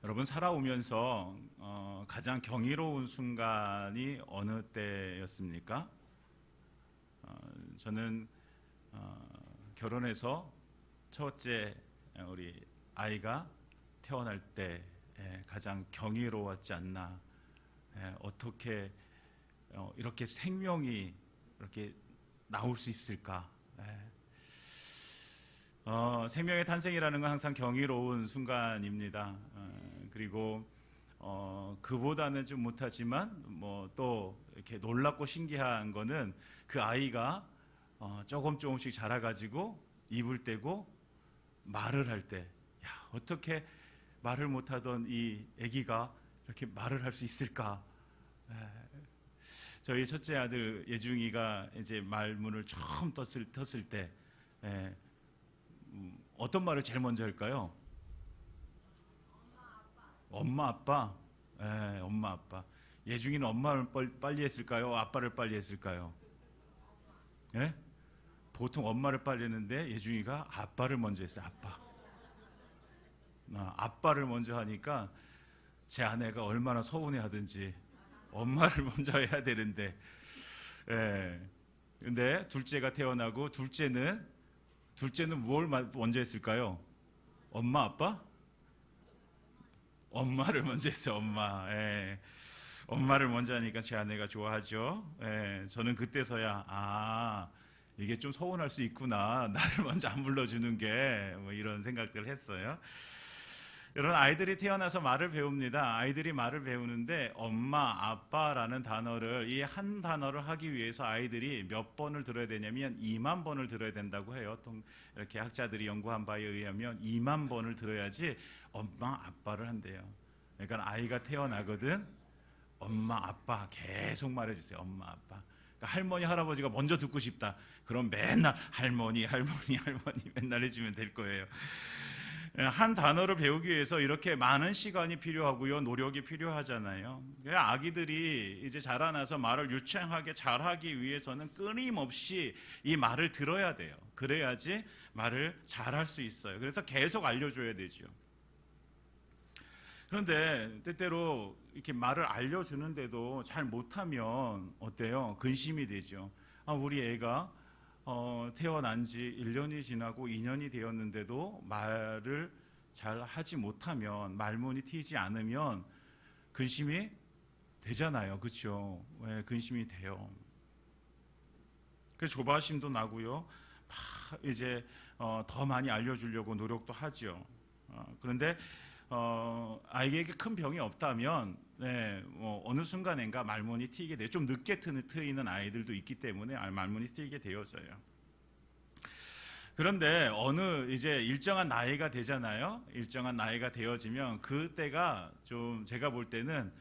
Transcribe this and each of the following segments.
여러분 살아오면서 가장 경이로운 순간이 어느 때였습니까? 저는 결혼해서 첫째 우리 아이가 태어날 때 가장 경이로웠지 않나. 어떻게 이렇게 생명이 이렇게 나올 수 있을까? 생명의 탄생이라는 건 항상 경이로운 순간입니다. 그리고 그보다는 좀 못하지만 또 이렇게 놀랍고 신기한 거는 그 아이가 조금씩 자라가지고 입을 떼고 말을 할 때, 야, 어떻게 말을 못하던 이 아기가 이렇게 말을 할 수 있을까? 저희 첫째 아들 예중이가 이제 말문을 처음 떴을 때 어떤 말을 제일 먼저 할까요? 엄마 아빠. 엄마 아빠. 예중이는 엄마를 빨리 했을까요? 아빠를 빨리 했을까요? 보통 엄마를 빨리 했는데 예중이가 아빠를 먼저 했어요. 아빠를 먼저 하니까 제 아내가 얼마나 서운해하든지 엄마를 먼저 해야 되는데, 근데 둘째가 태어나고 둘째는 뭘 먼저 했을까요? 엄마 아빠? 엄마를 먼저 했어요. 엄마를 먼저 하니까 제 아내가 좋아하죠. 저는 그때서야 이게 좀 서운할 수 있구나. 나를 먼저 안 불러주는 게 이런 생각들을 했어요. 여러분, 아이들이 태어나서 말을 배웁니다. 아이들이 말을 배우는데 엄마, 아빠라는 단어를, 이 한 단어를 하기 위해서 아이들이 몇 번을 들어야 되냐면 2만 번을 들어야 된다고 해요. 이렇게 학자들이 연구한 바에 의하면 2만 번을 들어야지 엄마, 아빠를 한대요. 그러니까 아이가 태어나거든 엄마, 아빠 계속 말해주세요. 엄마, 아빠. 그러니까 할머니, 할아버지가 먼저 듣고 싶다. 그럼 맨날 할머니 맨날 해주면 될 거예요. 한 단어를 배우기 위해서 이렇게 많은 시간이 필요하고요, 노력이 필요하잖아요. 아기들이 이제 자라나서 말을 유창하게 잘하기 위해서는 끊임없이 이 말을 들어야 돼요. 그래야지 말을 잘할 수 있어요. 그래서 계속 알려줘야 되죠. 그런데 때때로 이렇게 말을 알려주는데도 잘 못하면 어때요? 근심이 되죠. 우리 애가 태어난 지 1년이 지나고 2년이 되었는데도 말을 잘 하지 못하면, 말문이 트이지 않으면 근심이 되잖아요. 그렇죠? 근심이 돼요. 그 조바심도 나고요. 이제 더 많이 알려주려고 노력도 하죠. 그런데 아이에게 큰 병이 없다면 어느 순간인가 말문이 트이게 돼요. 좀 늦게 트이는 아이들도 있기 때문에 말문이 트이게 되어져요. 그런데 어느 이제 일정한 나이가 되잖아요. 일정한 나이가 되어지면 그때가 좀 제가 볼 때는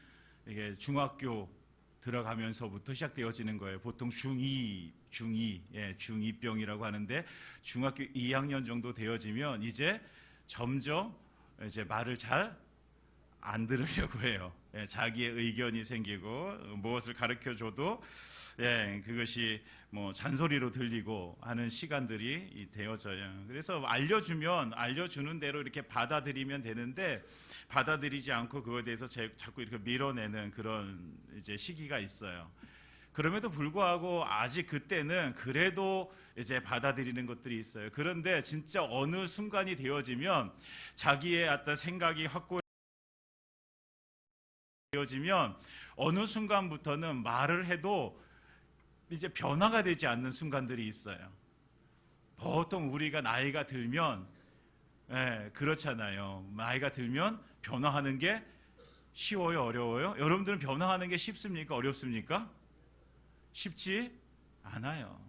이게 중학교 들어가면서부터 시작되어지는 거예요. 보통 중2병이라고 하는데 중학교 2학년 정도 되어지면 이제 점점 이제 말을 잘 안 들으려고 해요. 자기의 의견이 생기고 무엇을 가르쳐줘도 그것이 잔소리로 들리고 하는 시간들이 되어져요. 그래서 알려주는 대로 이렇게 받아들이면 되는데 받아들이지 않고 그거에 대해서 자꾸 이렇게 밀어내는 그런 이제 시기가 있어요. 그럼에도 불구하고 아직 그때는 그래도 이제 받아들이는 것들이 있어요. 그런데 진짜 어느 순간이 되어지면 자기의 어떤 생각이 확고해지면 어느 순간부터는 말을 해도 이제 변화가 되지 않는 순간들이 있어요. 보통 우리가 나이가 들면 그렇잖아요. 나이가 들면 변화하는 게 쉬워요, 어려워요? 여러분들은 변화하는 게 쉽습니까, 어렵습니까? 쉽지 않아요.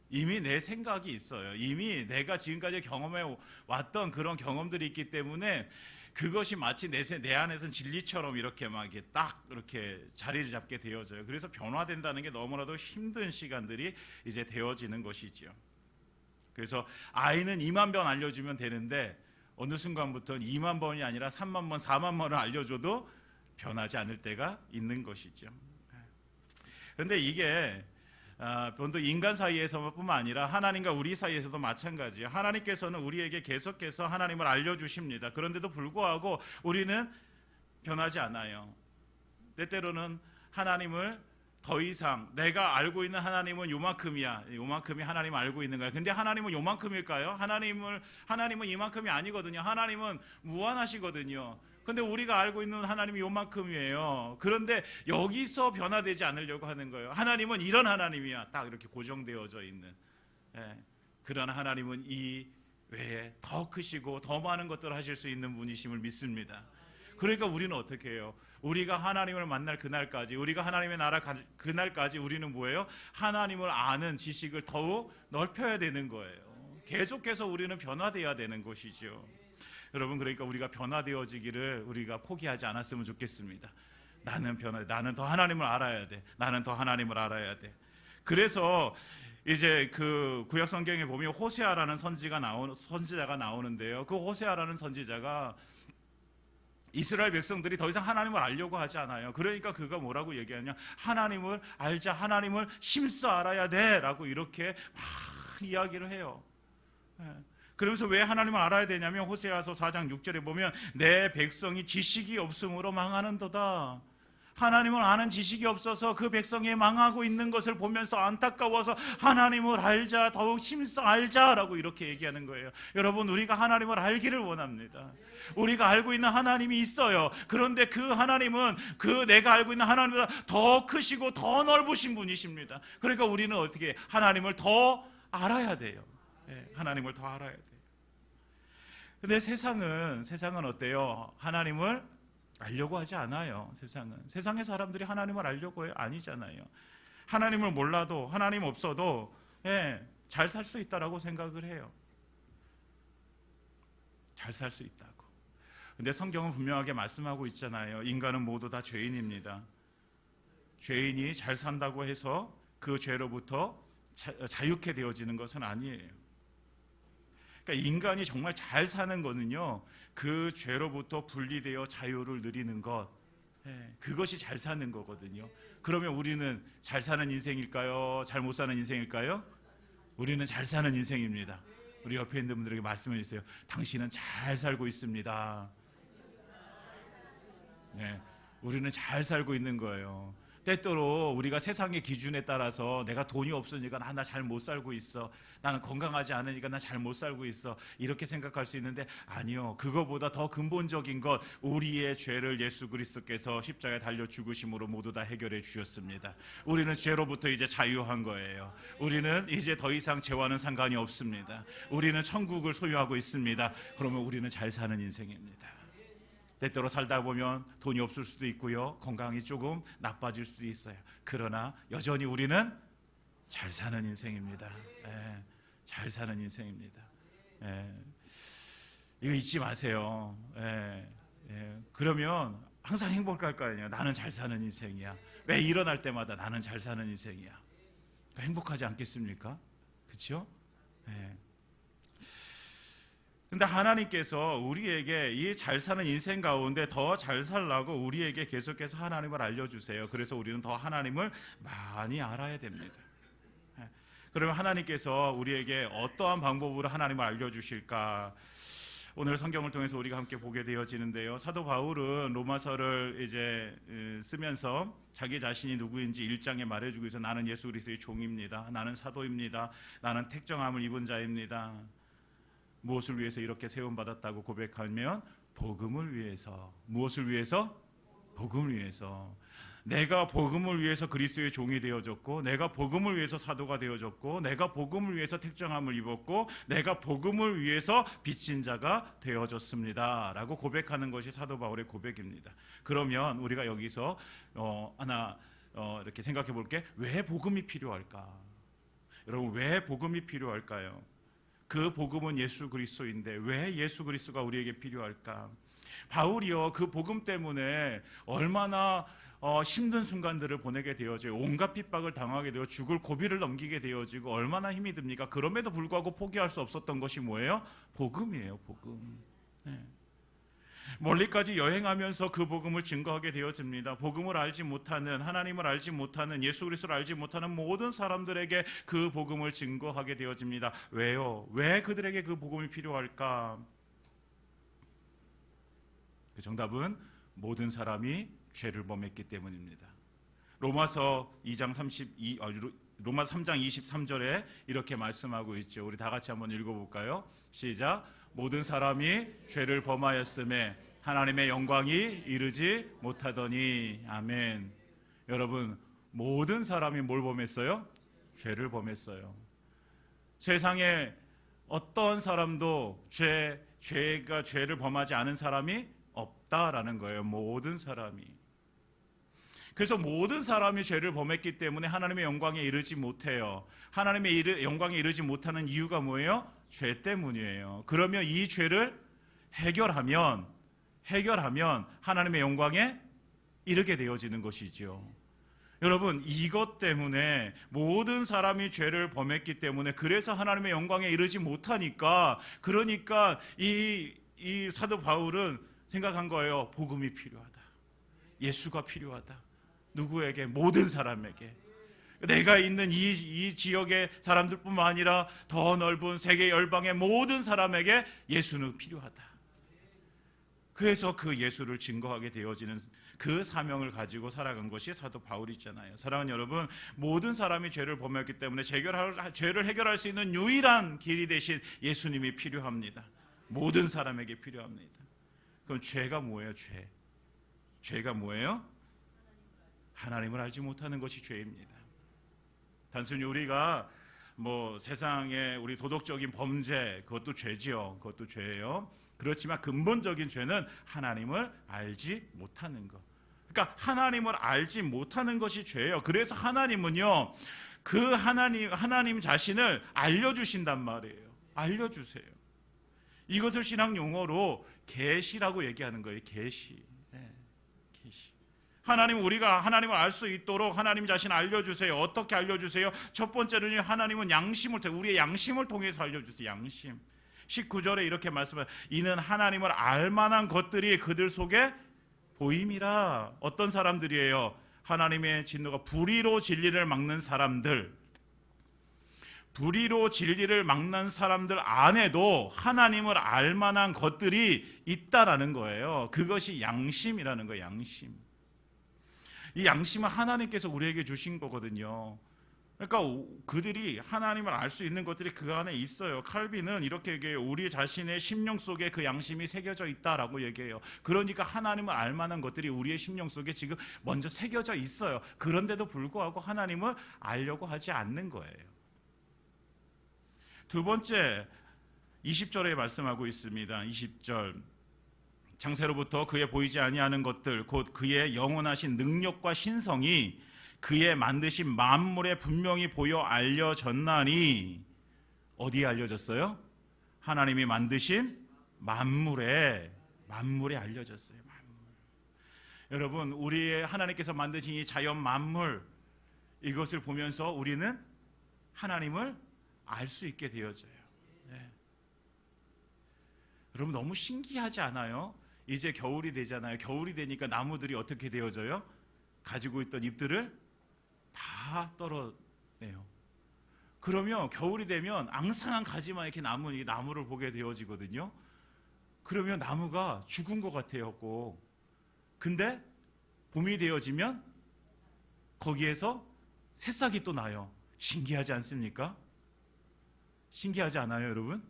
이미 내 생각이 있어요. 이미 내가 지금까지 경험해 왔던 그런 경험들이 있기 때문에 그것이 마치 내 안에서는 진리처럼 이렇게 막 딱 이렇게 자리를 잡게 되어져요. 그래서 변화된다는 게 너무나도 힘든 시간들이 이제 되어지는 것이죠. 그래서 아이는 2만 번 알려주면 되는데 어느 순간부터는 2만 번이 아니라 3만 번, 4만 번을 알려줘도 변하지 않을 때가 있는 것이죠. 그런데 이게 본도 인간 사이에서뿐만 아니라 하나님과 우리 사이에서도 마찬가지예요. 하나님께서는 우리에게 계속해서 하나님을 알려주십니다. 그런데도 불구하고 우리는 변하지 않아요. 때때로는 하나님을 더 이상 내가 알고 있는 하나님은 요만큼이야. 요만큼이 하나님 알고 있는 거야. 근데 하나님은 요만큼일까요? 하나님은 이만큼이 아니거든요. 하나님은 무한하시거든요. 근데 우리가 알고 있는 하나님이 요만큼이에요. 그런데 여기서 변화되지 않으려고 하는 거예요. 하나님은 이런 하나님이야. 딱 이렇게 고정되어져 있는. 그런 하나님은 이 외에 더 크시고 더 많은 것들을 하실 수 있는 분이심을 믿습니다. 그러니까 우리는 어떻게 해요? 우리가 하나님을 만날 그날까지, 우리가 하나님의 나라 그날까지 우리는 뭐예요? 하나님을 아는 지식을 더욱 넓혀야 되는 거예요. 계속해서 우리는 변화되어야 되는 것이죠. 여러분, 그러니까 우리가 변화되어지기를 우리가 포기하지 않았으면 좋겠습니다. 나는 더 하나님을 알아야 돼. 나는 더 하나님을 알아야 돼. 그래서 이제 그 구약 성경에 보면 호세아라는 선지자가 나오는데요. 그 호세아라는 선지자가 이스라엘 백성들이 더 이상 하나님을 알려고 하지 않아요. 그러니까 그가 뭐라고 얘기하냐? 하나님을 알자, 하나님을 힘써 알아야 돼라고 이렇게 막 이야기를 해요. 그러면서 왜 하나님을 알아야 되냐면 호세아서 4장 6절에 보면 내 백성이 지식이 없음으로 망하는도다. 하나님을 아는 지식이 없어서 그 백성이 망하고 있는 것을 보면서 안타까워서 하나님을 알자, 더욱 힘써 알자라고 이렇게 얘기하는 거예요. 여러분, 우리가 하나님을 알기를 원합니다. 우리가 알고 있는 하나님이 있어요. 그런데 그 하나님은 그 내가 알고 있는 하나님보다 더 크시고 더 넓으신 분이십니다. 그러니까 우리는 어떻게 하나님을 더 알아야 돼요. 하나님을 더 알아야 돼요. 근데 세상은 어때요? 하나님을 알려고 하지 않아요. 세상의 사람들이 하나님을 알려고 해요? 아니잖아요. 하나님을 몰라도, 하나님 없어도 잘 살 수 있다라고 생각을 해요. 잘 살 수 있다고. 근데 성경은 분명하게 말씀하고 있잖아요. 인간은 모두 다 죄인입니다. 죄인이 잘 산다고 해서 그 죄로부터 자유케 되어지는 것은 아니에요. 그러니까 인간이 정말 잘 사는 거는요, 그 죄로부터 분리되어 자유를 누리는 것, 그것이 잘 사는 거거든요. 그러면 우리는 잘 사는 인생일까요? 잘 못 사는 인생일까요? 우리는 잘 사는 인생입니다. 우리 옆에 있는 분들에게 말씀해 주세요. 당신은 잘 살고 있습니다. 우리는 잘 살고 있는 거예요. 때때로 우리가 세상의 기준에 따라서 내가 돈이 없으니까 나 잘 못 살고 있어, 나는 건강하지 않으니까 나 잘 못 살고 있어, 이렇게 생각할 수 있는데 아니요. 그거보다 더 근본적인 것, 우리의 죄를 예수 그리스도께서 십자가에 달려 죽으심으로 모두 다 해결해 주셨습니다. 우리는 죄로부터 이제 자유한 거예요. 우리는 이제 더 이상 죄와는 상관이 없습니다. 우리는 천국을 소유하고 있습니다. 그러면 우리는 잘 사는 인생입니다. 때때로 살다 보면 돈이 없을 수도 있고요, 건강이 조금 나빠질 수도 있어요. 그러나 여전히 우리는 잘 사는 인생입니다. 잘 사는 인생입니다. 이거 잊지 마세요. 그러면 항상 행복할 거 아니에요. 나는 잘 사는 인생이야. 왜 일어날 때마다 나는 잘 사는 인생이야. 행복하지 않겠습니까? 그렇죠? 근데 하나님께서 우리에게 이 잘 사는 인생 가운데 더 잘 살라고 우리에게 계속해서 하나님을 알려주세요. 그래서 우리는 더 하나님을 많이 알아야 됩니다. 그러면 하나님께서 우리에게 어떠한 방법으로 하나님을 알려주실까? 오늘 성경을 통해서 우리가 함께 보게 되어지는데요. 사도 바울은 로마서를 이제 쓰면서 자기 자신이 누구인지 1장에 말해주고 있어요. 나는 예수 그리스도의 종입니다. 나는 사도입니다. 나는 택정함을 입은 자입니다. 무엇을 위해서 이렇게 세움받았다고 고백하면 복음을 위해서. 무엇을 위해서? 복음을 위해서. 내가 복음을 위해서 그리스도의 종이 되어졌고, 내가 복음을 위해서 사도가 되어졌고, 내가 복음을 위해서 택정함을 입었고, 내가 복음을 위해서 빚진 자가 되어졌습니다 라고 고백하는 것이 사도 바울의 고백입니다. 그러면 우리가 여기서 이렇게 생각해 볼게. 왜 복음이 필요할까? 여러분, 왜 복음이 필요할까요? 그 복음은 예수 그리스도인데 왜 예수 그리스도가 우리에게 필요할까? 바울이요, 그 복음 때문에 얼마나 힘든 순간들을 보내게 되어져요. 온갖 핍박을 당하게 되어 죽을 고비를 넘기게 되어지고 얼마나 힘이 듭니까? 그럼에도 불구하고 포기할 수 없었던 것이 뭐예요? 복음이에요. 복음. 멀리까지 여행하면서 그 복음을 증거하게 되어집니다. 복음을 알지 못하는, 하나님을 알지 못하는, 예수 그리스도를 알지 못하는 모든 사람들에게 그 복음을 증거하게 되어집니다. 왜요? 왜 그들에게 그 복음이 필요할까? 그 정답은 모든 사람이 죄를 범했기 때문입니다. 로마서 3장 23절에 이렇게 말씀하고 있죠. 우리 다 같이 한번 읽어볼까요? 시작. 모든 사람이 죄를 범하였음에 하나님의 영광이 이르지 못하더니. 아멘. 여러분, 모든 사람이 뭘 범했어요? 죄를 범했어요. 세상에 어떤 사람도 죄를 범하지 않은 사람이 없다라는 거예요. 모든 사람이. 그래서 모든 사람이 죄를 범했기 때문에 하나님의 영광에 이르지 못해요. 하나님의 영광에 이르지 못하는 이유가 뭐예요? 죄 때문이에요. 그러면 이 죄를 해결하면 하나님의 영광에 이르게 되어지는 것이죠. 여러분, 이것 때문에 모든 사람이 죄를 범했기 때문에, 그래서 하나님의 영광에 이르지 못하니까, 그러니까 이 사도 바울은 생각한 거예요. 복음이 필요하다. 예수가 필요하다. 누구에게? 모든 사람에게. 내가 있는 이 지역의 사람들뿐만 아니라 더 넓은 세계 열방의 모든 사람에게 예수는 필요하다. 그래서 그 예수를 증거하게 되어지는 그 사명을 가지고 살아간 것이 사도 바울이잖아요. 사랑하는 여러분, 모든 사람이 죄를 범했기 때문에 죄를 해결할 수 있는 유일한 길이 되신 예수님이 필요합니다. 모든 사람에게 필요합니다. 그럼 죄가 뭐예요? 죄가 뭐예요? 하나님을 알지 못하는 것이 죄입니다. 단순히 우리가 세상에 우리 도덕적인 범죄, 그것도 죄지요. 그것도 죄예요. 그렇지만 근본적인 죄는 하나님을 알지 못하는 것. 그러니까 하나님을 알지 못하는 것이 죄예요. 그래서 하나님은요, 그 하나님 자신을 알려주신단 말이에요. 알려주세요. 이것을 신학 용어로 계시라고 얘기하는 거예요. 계시. 계시. 우리가 하나님을 알 수 있도록 하나님 자신 알려주세요. 어떻게 알려주세요? 첫 번째로는 하나님은 우리의 양심을 통해서 알려주세요. 양심. 19절에 이렇게 말씀해요. 이는 하나님을 알만한 것들이 그들 속에 보임이라. 어떤 사람들이에요? 하나님의 진노가 불의로 진리를 막는 사람들. 불의로 진리를 막는 사람들 안에도 하나님을 알만한 것들이 있다라는 거예요. 그것이 양심이라는 거예요. 양심. 이 양심은 하나님께서 우리에게 주신 거거든요. 그러니까 그들이 하나님을 알 수 있는 것들이 그 안에 있어요. 칼빈은 이렇게 얘기해요. 우리 자신의 심령 속에 그 양심이 새겨져 있다라고 얘기해요. 그러니까 하나님을 알 만한 것들이 우리의 심령 속에 지금 먼저 새겨져 있어요. 그런데도 불구하고 하나님을 알려고 하지 않는 거예요. 두 번째, 20절에 말씀하고 있습니다. 20절. 창세로부터 그의 보이지 아니하는 것들, 곧 그의 영원하신 능력과 신성이 그의 만드신 만물에 분명히 보여 알려졌나니. 어디에 알려졌어요? 하나님이 만드신 만물에 알려졌어요. 만물. 여러분, 하나님께서 만드신 이 자연 만물, 이것을 보면서 우리는 하나님을 알 수 있게 되어져요. 네. 여러분, 너무 신기하지 않아요? 이제 겨울이 되잖아요. 겨울이 되니까 나무들이 어떻게 되어져요? 가지고 있던 잎들을 다 떨어내요. 그러면 겨울이 되면 앙상한 가지만 이렇게 나무를 보게 되어지거든요. 그러면 나무가 죽은 것 같아요. 꼭. 근데 봄이 되어지면 거기에서 새싹이 또 나요. 신기하지 않습니까? 신기하지 않아요, 여러분?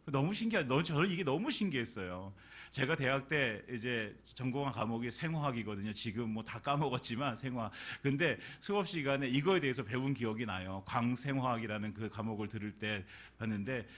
너무 신기하죠. 저는 이게 너무 신기했어요. 제가 대학 때 이제 전공한 과목이 생화학이거든요. 지금 다 까먹었지만 생화학. 근데 수업 시간에 이거에 대해서 배운 기억이 나요. 광생화학이라는 그 과목을 들을 때 봤는데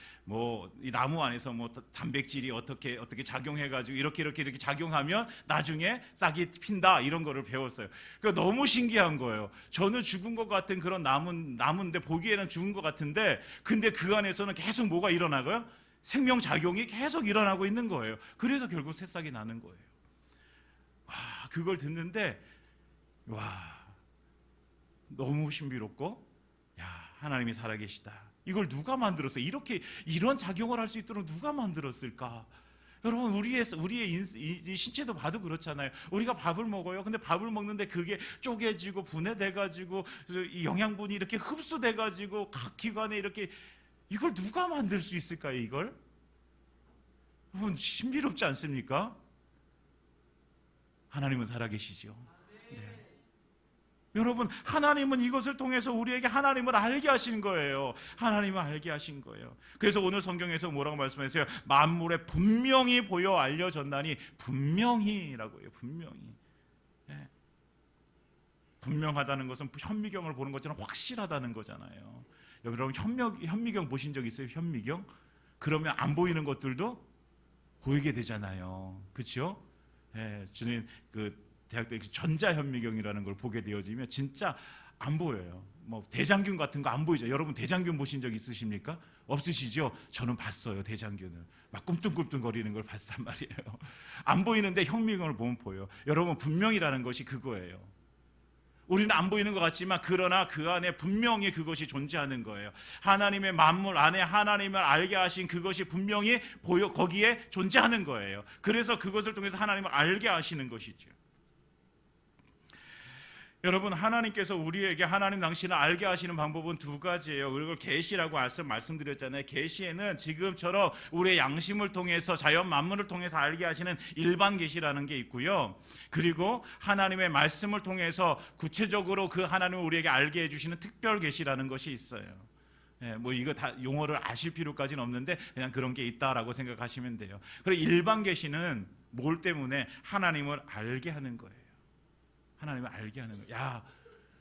이 나무 안에서 단백질이 어떻게 작용해가지고 이렇게 작용하면 나중에 싹이 핀다, 이런 거를 배웠어요. 그러니까 너무 신기한 거예요. 저는 죽은 것 같은 그런 나무인데 보기에는 죽은 것 같은데, 근데 그 안에서는 계속 뭐가 일어나고요? 생명작용이 계속 일어나고 있는 거예요. 그래서 결국 새싹이 나는 거예요. 그걸 듣는데 너무 신비롭고, 하나님이 살아계시다. 이걸 누가 만들었어요? 이런 작용을 할 수 있도록 누가 만들었을까? 여러분, 우리의 이 신체도 봐도 그렇잖아요. 우리가 밥을 먹어요. 근데 밥을 먹는데 그게 쪼개지고 분해돼가지고 이 영양분이 이렇게 흡수돼가지고 각 기관에 이걸 누가 만들 수 있을까요? 이걸? 여러분, 신비롭지 않습니까? 하나님은 살아계시죠. 네. 여러분, 하나님은 이것을 통해서 우리에게 하나님을 알게 하신 거예요. 하나님을 알게 하신 거예요. 그래서 오늘 성경에서 뭐라고 말씀하세요? 만물에 분명히 보여 알려졌나니, 분명히라고 해요. 분명히. 네. 분명하다는 것은 현미경을 보는 것처럼 확실하다는 거잖아요. 여러분, 현미경 보신 적 있어요? 현미경? 그러면 안 보이는 것들도 보이게 되잖아요. 그렇죠? 예, 저는 대학 때 전자현미경이라는 걸 보게 되어지면 진짜 안 보여요. 뭐 대장균 같은 거 안 보이죠. 여러분 대장균 보신 적 있으십니까? 없으시죠? 저는 봤어요. 대장균을 막 꿈뚱꿈뚱거리는 걸 봤단 말이에요. 안 보이는데 현미경을 보면 보여요. 여러분, 분명이라는 것이 그거예요. 우리는 안 보이는 것 같지만 그러나 그 안에 분명히 그것이 존재하는 거예요. 하나님의 만물 안에 하나님을 알게 하신 그것이 분명히 거기에 존재하는 거예요. 그래서 그것을 통해서 하나님을 알게 하시는 것이죠. 여러분, 하나님께서 우리에게 하나님 당신을 알게 하시는 방법은 두 가지예요. 그리고 계시라고 말씀드렸잖아요. 계시에는 지금처럼 우리의 양심을 통해서 자연 만물을 통해서 알게 하시는 일반 계시라는 게 있고요. 그리고 하나님의 말씀을 통해서 구체적으로 그 하나님을 우리에게 알게 해주시는 특별 계시라는 것이 있어요. 뭐 이거 다 용어를 아실 필요까지는 없는데 그냥 그런 게 있다라고 생각하시면 돼요. 그리고 일반 계시는 뭘 때문에? 하나님을 알게 하는 거예요. 하나님을 알게 하는 거예요. 야,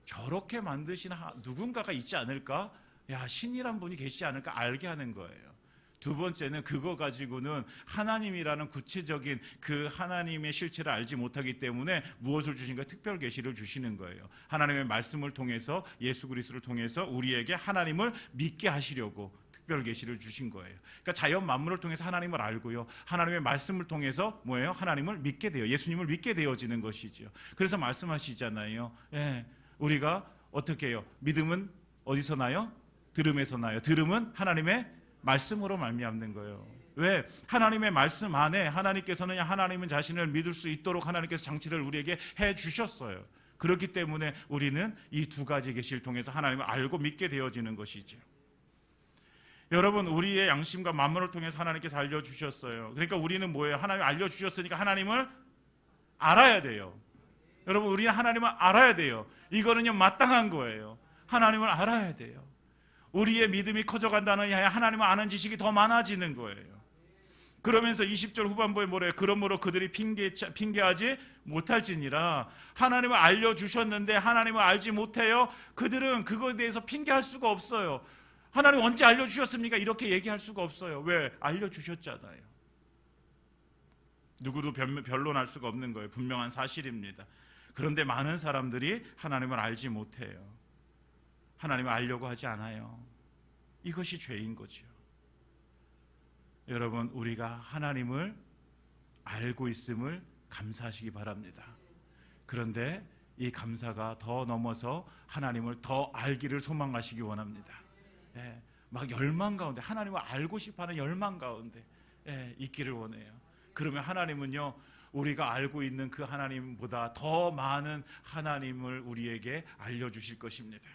저렇게 만드신 누군가가 있지 않을까? 야, 신이란 분이 계시지 않을까? 알게 하는 거예요. 두 번째는 그거 가지고는 하나님이라는 구체적인 그 하나님의 실체를 알지 못하기 때문에 무엇을 주신가? 특별 계시를 주시는 거예요. 하나님의 말씀을 통해서, 예수 그리스도를 통해서 우리에게 하나님을 믿게 하시려고 특별 계시를 주신 거예요. 그러니까 자연 만물을 통해서 하나님을 알고요, 하나님의 말씀을 통해서 뭐예요? 하나님을 믿게 돼요. 예수님을 믿게 되어지는 것이죠. 그래서 말씀하시잖아요. 예, 우리가 어떻게 해요? 믿음은 어디서 나요? 들음에서 나요. 들음은 하나님의 말씀으로 말미암는 거예요. 왜? 하나님의 말씀 안에 하나님께서는 하나님은 자신을 믿을 수 있도록 하나님께서 장치를 우리에게 해 주셨어요. 그렇기 때문에 우리는 이 두 가지 계시를 통해서 하나님을 알고 믿게 되어지는 것이죠. 여러분, 우리의 양심과 만물을 통해서 하나님께서 알려주셨어요. 그러니까 우리는 뭐예요? 하나님 알려주셨으니까 하나님을 알아야 돼요. 여러분, 우리는 하나님을 알아야 돼요. 이거는요, 마땅한 거예요. 하나님을 알아야 돼요. 우리의 믿음이 커져간다는 게 하나님을 아는 지식이 더 많아지는 거예요. 그러면서 20절 후반부에 뭐래요? 그러므로 그들이 핑계하지 못할지니라. 하나님을 알려주셨는데 하나님을 알지 못해요? 그들은 그거에 대해서 핑계할 수가 없어요. 하나님 언제 알려주셨습니까? 이렇게 얘기할 수가 없어요. 왜? 알려주셨잖아요. 누구도 변론할 수가 없는 거예요. 분명한 사실입니다. 그런데 많은 사람들이 하나님을 알지 못해요. 하나님을 알려고 하지 않아요. 이것이 죄인 거죠. 여러분, 우리가 하나님을 알고 있음을 감사하시기 바랍니다. 그런데 이 감사가 더 넘어서 하나님을 더 알기를 소망하시기 원합니다. 예, 막 열망 가운데, 하나님을 알고 싶어하는 열망 가운데 있기를 원해요. 그러면 하나님은요, 우리가 알고 있는 그 하나님보다 더 많은 하나님을 우리에게 알려주실 것입니다.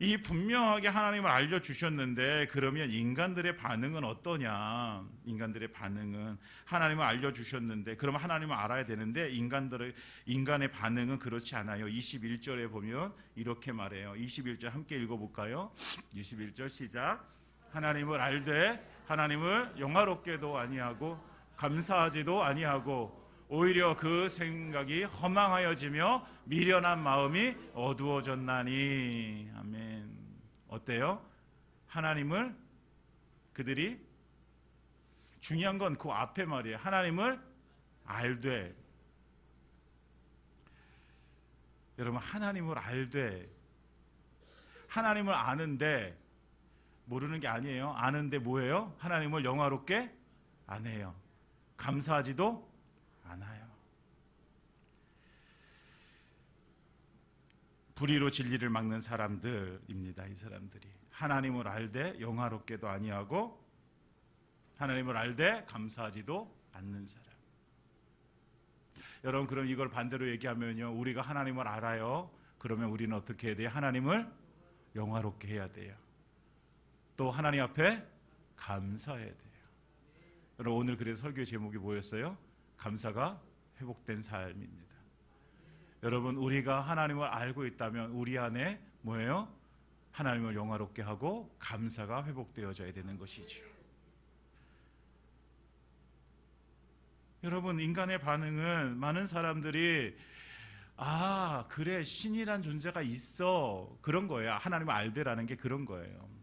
이 분명하게 하나님을 알려주셨는데 그러면 인간들의 반응은 어떠냐? 인간들의 반응은, 하나님을 알려주셨는데 그러면 하나님을 알아야 되는데 인간의 반응은 그렇지 않아요. 21절에 보면 이렇게 말해요. 21절 함께 읽어볼까요? 21절 시작. 하나님을 알되 하나님을 영화롭게도 아니하고 감사하지도 아니하고 오히려 그 생각이 허망하여지며 미련한 마음이 어두워졌나니. 아멘. 어때요? 하나님을 그들이, 중요한 건 그 앞에 말이에요. 하나님을 알되. 여러분, 하나님을 알되, 하나님을 아는데 모르는 게 아니에요. 아는데 뭐예요? 하나님을 영화롭게 안 해요. 감사하지도 않아요. 불의로 진리를 막는 사람들입니다. 이 사람들이 하나님을 알되 영화롭게도 아니하고 하나님을 알되 감사하지도 않는 사람. 여러분, 그럼 이걸 반대로 얘기하면요, 우리가 하나님을 알아요. 그러면 우리는 어떻게 해야 돼요? 하나님을 영화롭게 해야 돼요. 또 하나님 앞에 감사해야 돼요. 여러분, 오늘 그래서 설교 제목이 뭐였어요? 감사가 회복된 삶입니다. 여러분, 우리가 하나님을 알고 있다면 우리 안에 뭐예요? 하나님을 영화롭게 하고 감사가 회복되어져야 되는 것이죠. 여러분, 인간의 반응은 많은 사람들이 그래, 신이란 존재가 있어, 그런 거예요. 하나님을 알되라는 게 그런 거예요.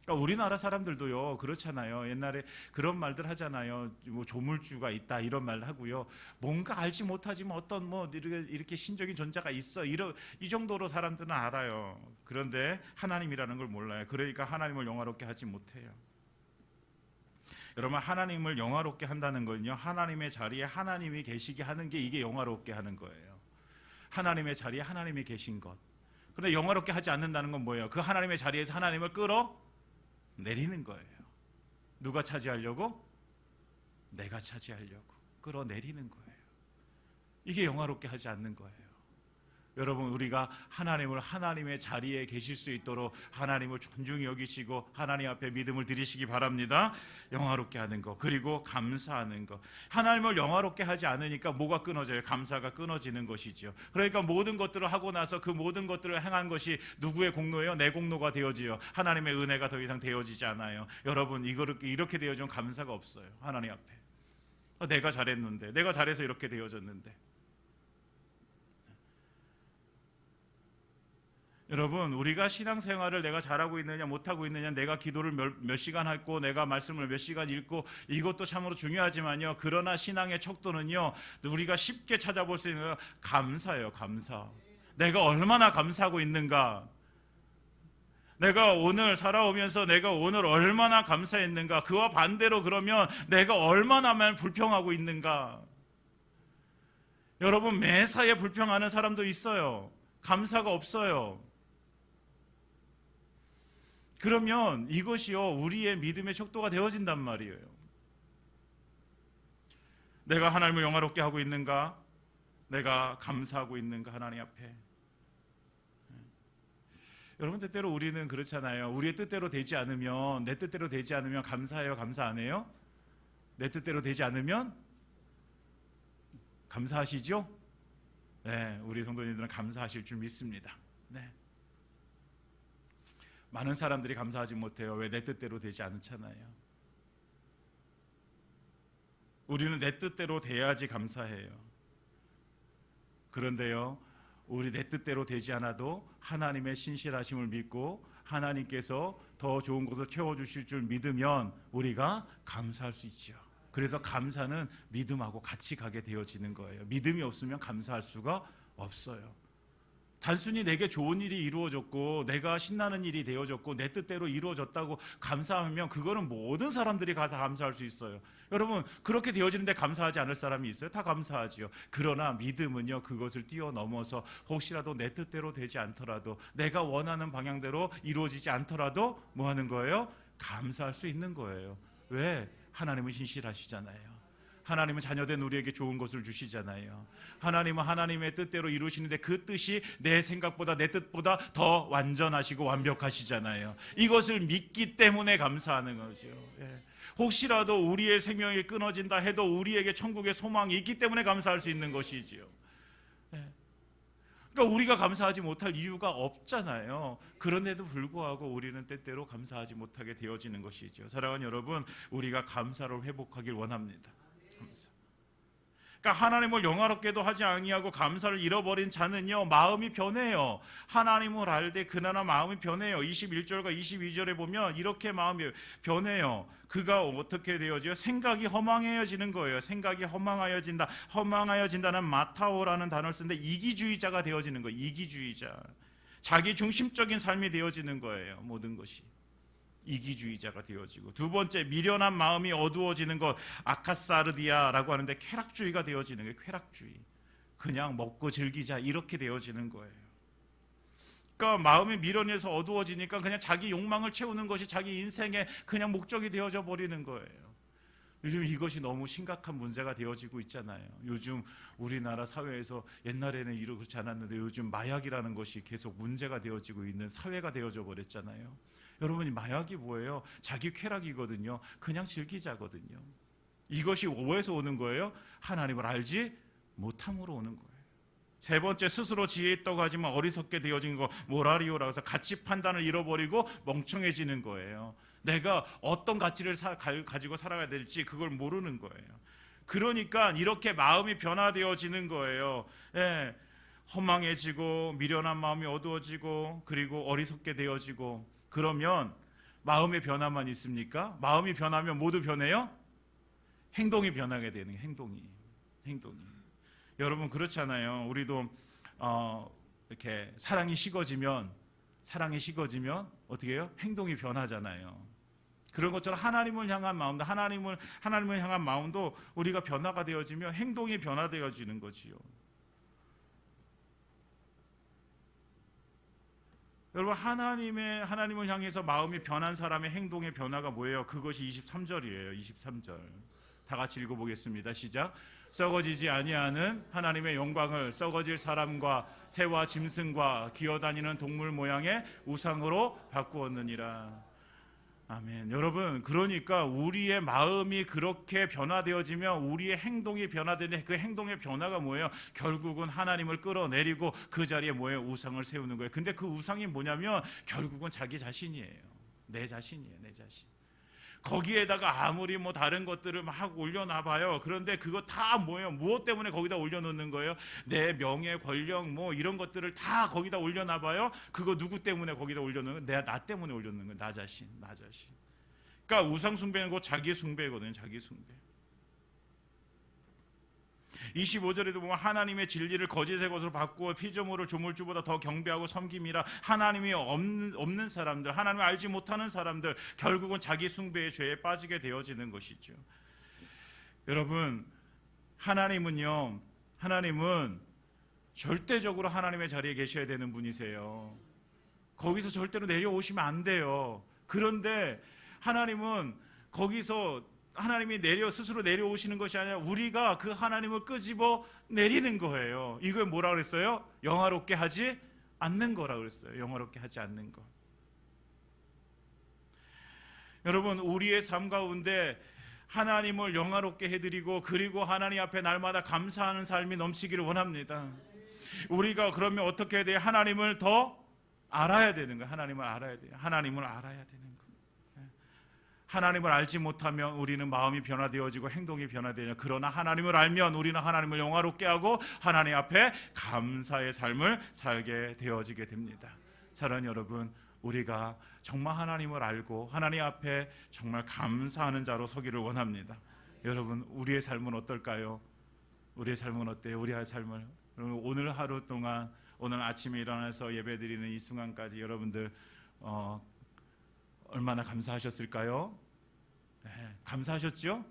그러니까 우리나라 사람들도요 그렇잖아요. 옛날에 그런 말들 하잖아요. 뭐 조물주가 있다 이런 말 하고요. 뭔가 알지 못하지만 어떤 뭐 이렇게 신적인 존재가 있어, 이 정도로 사람들은 알아요. 그런데 하나님이라는 걸 몰라요. 그러니까 하나님을 영화롭게 하지 못해요. 여러분, 하나님을 영화롭게 한다는 건요, 하나님의 자리에 하나님이 계시게 하는 게 이게 영화롭게 하는 거예요. 하나님의 자리에 하나님이 계신 것. 그런데 영화롭게 하지 않는다는 건 뭐예요? 그 하나님의 자리에서 하나님을 끌어내리는 거예요. 누가 차지하려고? 내가 차지하려고 끌어내리는 거예요. 이게 영화롭게 하지 않는 거예요. 여러분, 우리가 하나님을 하나님의 자리에 계실 수 있도록 하나님을 존중히 여기시고 하나님 앞에 믿음을 드리시기 바랍니다. 영화롭게 하는 거, 그리고 감사하는 거. 하나님을 영화롭게 하지 않으니까 뭐가 끊어져요? 감사가 끊어지는 것이죠. 그러니까 모든 것들을 하고 나서 그 모든 것들을 행한 것이 누구의 공로예요? 내 공로가 되어지요. 하나님의 은혜가 더 이상 되어지지 않아요. 여러분, 이렇게 되어지면 감사가 없어요. 하나님 앞에 내가 잘했는데, 내가 잘해서 이렇게 되어졌는데. 여러분, 우리가 신앙생활을 내가 잘하고 있느냐 못하고 있느냐, 내가 기도를 몇 시간 했고 내가 말씀을 몇 시간 읽고, 이것도 참으로 중요하지만요, 그러나 신앙의 척도는요, 우리가 쉽게 찾아볼 수 있는 감사예요. 감사. 내가 얼마나 감사하고 있는가, 내가 오늘 살아오면서 내가 오늘 얼마나 감사했는가, 그와 반대로 그러면 내가 얼마나 불평하고 있는가. 여러분, 매사에 불평하는 사람도 있어요. 감사가 없어요. 그러면 이것이요, 우리의 믿음의 척도가 되어진단 말이에요. 내가 하나님을 영화롭게 하고 있는가? 내가 감사하고 있는가? 하나님 앞에. 여러분, 때때로 우리는 그렇잖아요. 우리의 뜻대로 되지 않으면, 내 뜻대로 되지 않으면 감사해요? 감사 안 해요? 내 뜻대로 되지 않으면 감사하시죠? 네, 우리 성도님들은 감사하실 줄 믿습니다. 네. 많은 사람들이 감사하지 못해요. 왜? 내 뜻대로 되지 않잖아요. 우리는 내 뜻대로 돼야지 감사해요. 그런데요, 우리 내 뜻대로 되지 않아도 하나님의 신실하심을 믿고 하나님께서 더 좋은 것을 채워주실 줄 믿으면 우리가 감사할 수 있죠. 그래서 감사는 믿음하고 같이 가게 되어지는 거예요. 믿음이 없으면 감사할 수가 없어요. 단순히 내게 좋은 일이 이루어졌고 내가 신나는 일이 되어졌고 내 뜻대로 이루어졌다고 감사하면 그거는 모든 사람들이 다 감사할 수 있어요. 여러분, 그렇게 되어지는데 감사하지 않을 사람이 있어요? 다 감사하지요. 그러나 믿음은요, 그것을 뛰어넘어서 혹시라도 내 뜻대로 되지 않더라도, 내가 원하는 방향대로 이루어지지 않더라도 뭐 하는 거예요? 감사할 수 있는 거예요. 왜? 하나님은 신실하시잖아요. 하나님은 자녀된 우리에게 좋은 것을 주시잖아요. 하나님은 하나님의 뜻대로 이루시는데 그 뜻이 내 생각보다, 내 뜻보다 더 완전하시고 완벽하시잖아요. 이것을 믿기 때문에 감사하는 거죠. 예. 혹시라도 우리의 생명이 끊어진다 해도 우리에게 천국의 소망이 있기 때문에 감사할 수 있는 것이지요. 예. 그러니까 우리가 감사하지 못할 이유가 없잖아요. 그런데도 불구하고 우리는 때때로 감사하지 못하게 되어지는 것이죠. 사랑하는 여러분, 우리가 감사를 회복하길 원합니다. 감사. 그러니까 하나님을 영화롭게도 하지 아니하고 감사를 잃어버린 자는요, 마음이 변해요. 하나님을 알 때 그나마 마음이 변해요. 21절과 22절에 보면 이렇게 마음이 변해요. 그가 어떻게 되어져요? 생각이 허망해지는 거예요. 생각이 허망하여진다. 허망하여진다는 마타오라는 단어를 쓰는데 이기주의자가 되어지는 거예요. 이기주의자. 자기 중심적인 삶이 되어지는 거예요. 모든 것이. 이기주의자가 되어지고, 두 번째, 미련한 마음이 어두워지는 것, 아카사르디아라고 하는데 쾌락주의가 되어지는 거예요. 쾌락주의. 그냥 먹고 즐기자, 이렇게 되어지는 거예요. 그러니까 마음이 미련해서 어두워지니까 그냥 자기 욕망을 채우는 것이 자기 인생의 그냥 목적이 되어져 버리는 거예요. 요즘 이것이 너무 심각한 문제가 되어지고 있잖아요. 요즘 우리나라 사회에서, 옛날에는 이렇지 않았는데 요즘 마약이라는 것이 계속 문제가 되어지고 있는 사회가 되어져 버렸잖아요. 여러분이 마약이 뭐예요? 자기 쾌락이거든요. 그냥 즐기자거든요. 이것이 어디서 오는 거예요? 하나님을 알지 못함으로 오는 거예요. 세 번째, 스스로 지혜 있다고 하지만 어리석게 되어진 거, 모라리오라고 해서 가치 판단을 잃어버리고 멍청해지는 거예요. 내가 어떤 가치를 가지고 살아가야 될지 그걸 모르는 거예요. 그러니까 이렇게 마음이 변화되어지는 거예요. 예, 허망해지고 미련한 마음이 어두워지고 그리고 어리석게 되어지고. 그러면 마음의 변화만 있습니까? 마음이 변하면 모두 변해요? 행동이 변하게 되는 거예요. 행동이. 여러분 그렇잖아요. 우리도 이렇게 사랑이 식어지면 어떻게 해요? 행동이 변하잖아요. 그런 것처럼 하나님을 향한 마음도 우리가 변화가 되어지면 행동이 변화되어지는 거지요. 여러분 하나님을 향해서 마음이 변한 사람의 행동의 변화가 뭐예요? 그것이 23절이에요. 23절. 다 같이 읽어보겠습니다. 시작. 썩어지지 아니하는 하나님의 영광을 썩어질 사람과 새와 짐승과 기어다니는 동물 모양의 우상으로 바꾸었느니라. 아멘. 여러분 그러니까 우리의 마음이 그렇게 변화되어지면 우리의 행동이 변화되는데 그 행동의 변화가 뭐예요? 결국은 하나님을 끌어내리고 그 자리에 뭐예요? 우상을 세우는 거예요. 근데 그 우상이 뭐냐면 결국은 자기 자신이에요. 내 자신이에요. 내 자신. 거기에다가 아무리 뭐 다른 것들을 막 올려놔봐요. 그런데 그거 다 뭐예요? 무엇 때문에 거기다 올려놓는 거예요? 내 명예, 권력 뭐 이런 것들을 다 거기다 올려놔봐요. 그거 누구 때문에 거기다 올려놓는 거예요? 나 때문에 올려놓는 거예요. 나 자신. 그러니까 우상 숭배는 곧 자기 숭배거든요. 자기 숭배. 25절에도 보면 하나님의 진리를 거짓의 것으로 바꾸어 피조물을 조물주보다 더 경배하고 섬김이라. 하나님이 없는 사람들, 하나님을 알지 못하는 사람들, 결국은 자기 숭배의 죄에 빠지게 되어지는 것이죠. 여러분 하나님은 절대적으로 하나님의 자리에 계셔야 되는 분이세요. 거기서 절대로 내려오시면 안 돼요. 그런데 하나님은 거기서 하나님이 스스로 내려오시는 것이 아니라 우리가 그 하나님을 끄집어 내리는 거예요. 이걸 뭐라 그랬어요? 영화롭게 하지 않는 거라 그랬어요. 영화롭게 하지 않는 것. 여러분 우리의 삶 가운데 하나님을 영화롭게 해드리고 그리고 하나님 앞에 날마다 감사하는 삶이 넘치기를 원합니다. 우리가 그러면 어떻게 해야 돼요? 하나님을 더 알아야 되는 거예요. 하나님을 알아야 돼요. 하나님을 알아야 되는 거예요. 하나님을 알지 못하면 우리는 마음이 변화되어지고 행동이 변화되냐. 그러나 하나님을 알면 우리는 하나님을 영화롭게 하고 하나님 앞에 감사의 삶을 살게 되어지게 됩니다. 사랑하는 여러분, 우리가 정말 하나님을 알고 하나님 앞에 정말 감사하는 자로 서기를 원합니다. 여러분 우리의 삶은 어떨까요? 우리의 삶은 어때요? 우리의 삶을 오늘 하루 동안 오늘 아침에 일어나서 예배드리는 이 순간까지 여러분들 얼마나 감사하셨을까요? 네, 감사하셨죠?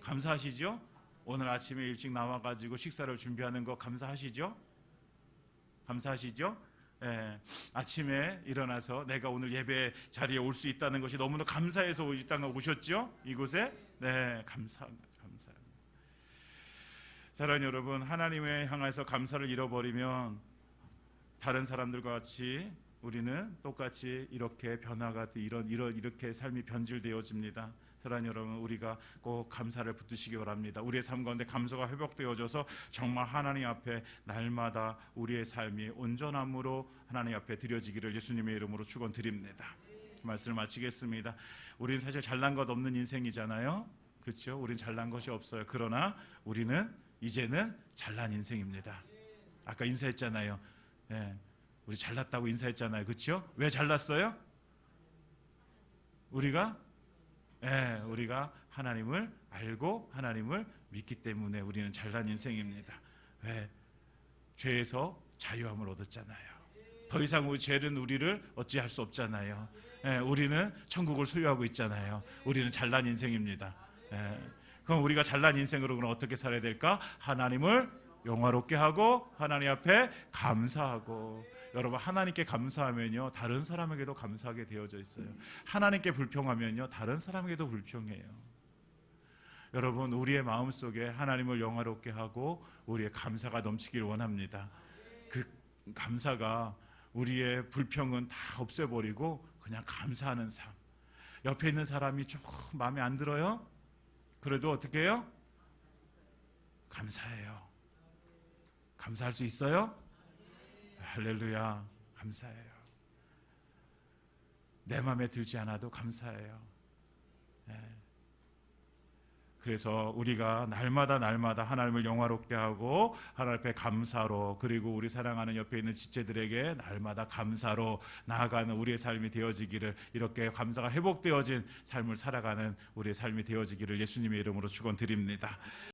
감사하시죠? 오늘 아침에 일찍 나와가지고 식사를 준비하는 거 감사하시죠? 감사하시죠? 네, 아침에 일어나서 내가 오늘 예배 자리에 올 수 있다는 것이 너무나 감사해서 이 땅에 오셨죠? 이곳에? 네, 감사합니다. 사랑하는 여러분, 하나님을 향해서 감사를 잃어버리면 다른 사람들과 같이 우리는 똑같이 이렇게 변화가 이렇게 삶이 변질되어집니다. 사랑하는 여러분, 우리가 꼭 감사를 붙드시기 바랍니다. 우리의 삶 가운데 감사가 회복되어져서 정말 하나님 앞에 날마다 우리의 삶이 온전함으로 하나님 앞에 드려지기를 예수님의 이름으로 축원드립니다. 말씀을 마치겠습니다. 우리는 사실 잘난 것 없는 인생이잖아요. 그렇죠? 우리는 잘난 것이 없어요. 그러나 우리는 이제는 잘난 인생입니다. 아까 인사했잖아요. 네. 우리 잘났다고 인사했잖아요. 그렇죠? 왜 잘났어요? 우리가 하나님을 알고 하나님을 믿기 때문에 우리는 잘난 인생입니다. 왜? 죄에서 자유함을 얻었잖아요. 더 이상 우리 죄는 우리를 어찌할 수 없잖아요. 우리는 천국을 소유하고 있잖아요. 우리는 잘난 인생입니다. 그럼 우리가 잘난 인생으로 그럼 어떻게 살아야 될까? 하나님을 영화롭게 하고 하나님 앞에 감사하고. 여러분 하나님께 감사하면요 다른 사람에게도 감사하게 되어져 있어요. 하나님께 불평하면요 다른 사람에게도 불평해요. 여러분 우리의 마음속에 하나님을 영화롭게 하고 우리의 감사가 넘치길 원합니다. 그 감사가 우리의 불평은 다 없애버리고 그냥 감사하는 삶. 옆에 있는 사람이 조금 마음에 안 들어요? 그래도 어떻게 해요? 감사해요. 감사할 수 있어요? 할렐루야. 감사해요. 내 마음에 들지 않아도 감사해요. 그래서 우리가 날마다 하나님을 영화롭게 하고 하나님 앞에 감사로, 그리고 우리 사랑하는 옆에 있는 지체들에게 날마다 감사로 나아가는 우리의 삶이 되어지기를, 이렇게 감사가 회복되어진 삶을 살아가는 우리의 삶이 되어지기를 예수님의 이름으로 축원드립니다.